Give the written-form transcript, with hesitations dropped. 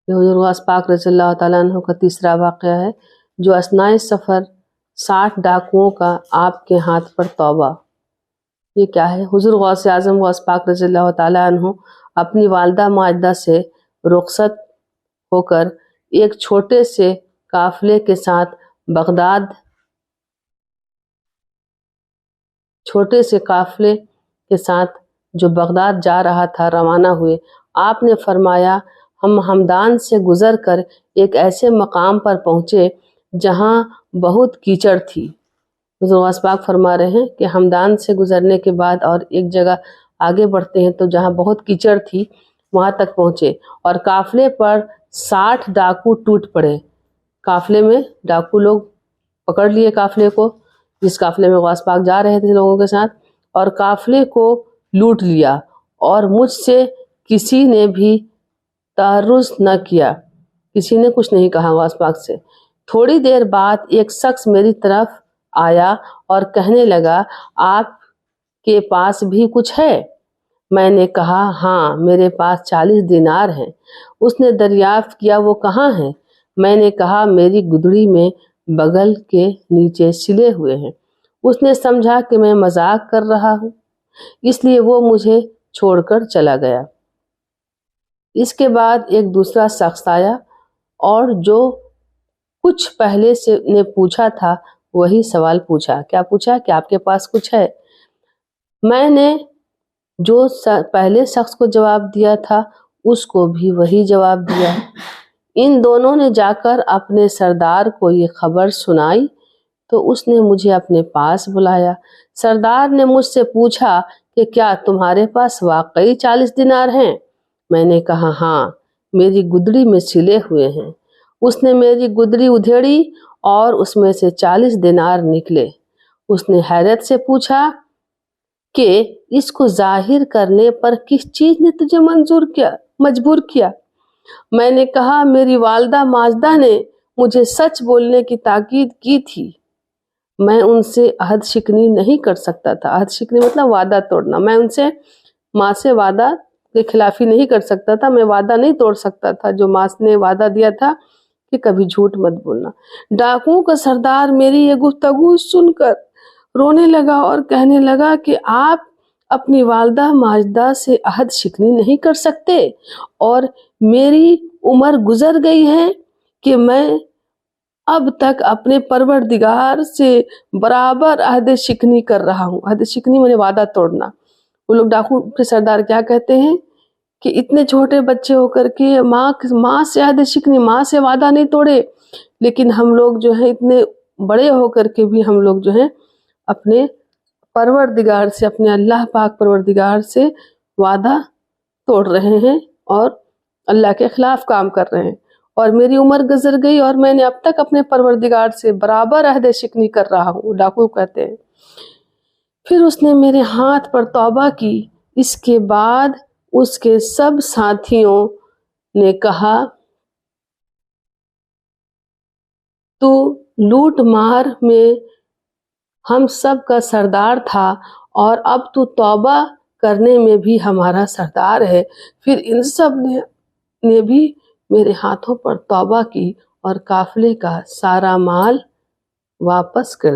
یہ حضور غوث پاک رضی اللہ تعالیٰ عنہ کا تیسرا واقعہ ہے جو اثنائے سفر 60 ڈاکوؤں کا آپ کے ہاتھ پر توبہ۔ یہ کیا ہے؟ حضور غوث اعظم غوث پاک رضی اللہ تعالیٰ عنہ اپنی والدہ ماجدہ سے رخصت ہو کر ایک چھوٹے سے قافلے کے ساتھ جو بغداد جا رہا تھا روانہ ہوئے۔ آپ نے فرمایا ہم ہمدان سے گزر کر ایک ایسے مقام پر پہنچے جہاں بہت کیچڑ تھی۔ حضور غوث پاک فرما رہے ہیں کہ ہمدان سے گزرنے کے بعد اور ایک جگہ آگے بڑھتے ہیں تو جہاں بہت کیچڑ تھی وہاں تک پہنچے اور قافلے پر 60 ڈاکو ٹوٹ پڑے۔ قافلے میں ڈاکو لوگ پکڑ لیے قافلے کو، جس قافلے میں غوث پاک جا رہے تھے لوگوں کے ساتھ، اور قافلے کو لوٹ لیا اور مجھ سے کسی نے بھی تعرض نہ کیا، کسی نے کچھ نہیں کہا غوث پاک سے۔ تھوڑی دیر بعد ایک شخص میری طرف آیا اور کہنے لگا آپ کے پاس بھی کچھ ہے؟ میں نے کہا ہاں میرے پاس 40 دینار ہیں۔ اس نے دریافت کیا وہ کہاں ہیں؟ میں نے کہا میری گدڑی میں بغل کے نیچے سلے ہوئے ہیں۔ اس نے سمجھا کہ میں مذاق کر رہا ہوں، اس لیے وہ مجھے چھوڑ کر چلا گیا۔ اس کے بعد ایک دوسرا شخص آیا اور جو کچھ پہلے سے نے پوچھا تھا وہی سوال پوچھا۔ کیا پوچھا؟ کہ آپ کے پاس کچھ ہے؟ میں نے جو پہلے شخص کو جواب دیا تھا اس کو بھی وہی جواب دیا۔ ان دونوں نے جا کر اپنے سردار کو یہ خبر سنائی تو اس نے مجھے اپنے پاس بلایا۔ سردار نے مجھ سے پوچھا کہ کیا تمہارے پاس واقعی 40 دینار ہیں؟ میں نے کہا ہاں میری گدڑی میں سلے ہوئے ہیں۔ اس نے میری گدڑی ادھیڑی اور اس میں سے 40 دینار نکلے۔ اس نے حیرت سے پوچھا کہ اس کو ظاہر کرنے پر کس چیز نے تجھے مجبور کیا؟ میں نے کہا میری والدہ ماجدہ نے مجھے سچ بولنے کی تاکید کی تھی۔ میں ان سے عہد شکنی نہیں کر سکتا تھا۔ عہد شکنی مطلب وعدہ توڑنا۔ میں ان سے ماں سے وعدہ کے خلافی نہیں کر سکتا تھا، میں وعدہ نہیں توڑ سکتا تھا جو ماں نے وعدہ دیا تھا کہ کبھی جھوٹ مت بولنا۔ ڈاکوؤں کا سردار میری یہ گفتگو سن کر رونے لگا اور کہنے لگا کہ آپ اپنی والدہ ماجدہ سے عہد شکنی نہیں کر سکتے اور میری عمر گزر گئی ہے کہ میں اب تک اپنے پروردگار سے برابر عہد شکنی کر رہا ہوں۔ عہد شکنی میں نے وعدہ توڑنا۔ وہ لوگ ڈاکو کے سردار کیا کہتے ہیں کہ اتنے چھوٹے بچے ہو کر کے ماں سے عہد شکنی، ماں سے وعدہ نہیں توڑے، لیکن ہم لوگ جو ہیں اتنے بڑے ہو کر کے بھی ہم لوگ جو ہیں اپنے پروردگار سے، اپنے اللہ پاک پروردگار سے وعدہ توڑ رہے ہیں اور اللہ کے خلاف کام کر رہے ہیں، اور میری عمر گزر گئی اور میں نے اب تک اپنے پروردگار سے برابر عہد شکنی کر رہا ہوں، ڈاکو کہتے ہیں۔ پھر اس نے میرے ہاتھ پر توبہ کی۔ اس کے بعد اس کے سب ساتھیوں نے کہا تو لوٹ مار میں ہم سب کا سردار تھا اور اب تو توبہ کرنے میں بھی ہمارا سردار ہے۔ پھر ان سب نے بھی میرے ہاتھوں پر توبہ کی اور قافلے کا سارا مال واپس کر دیا۔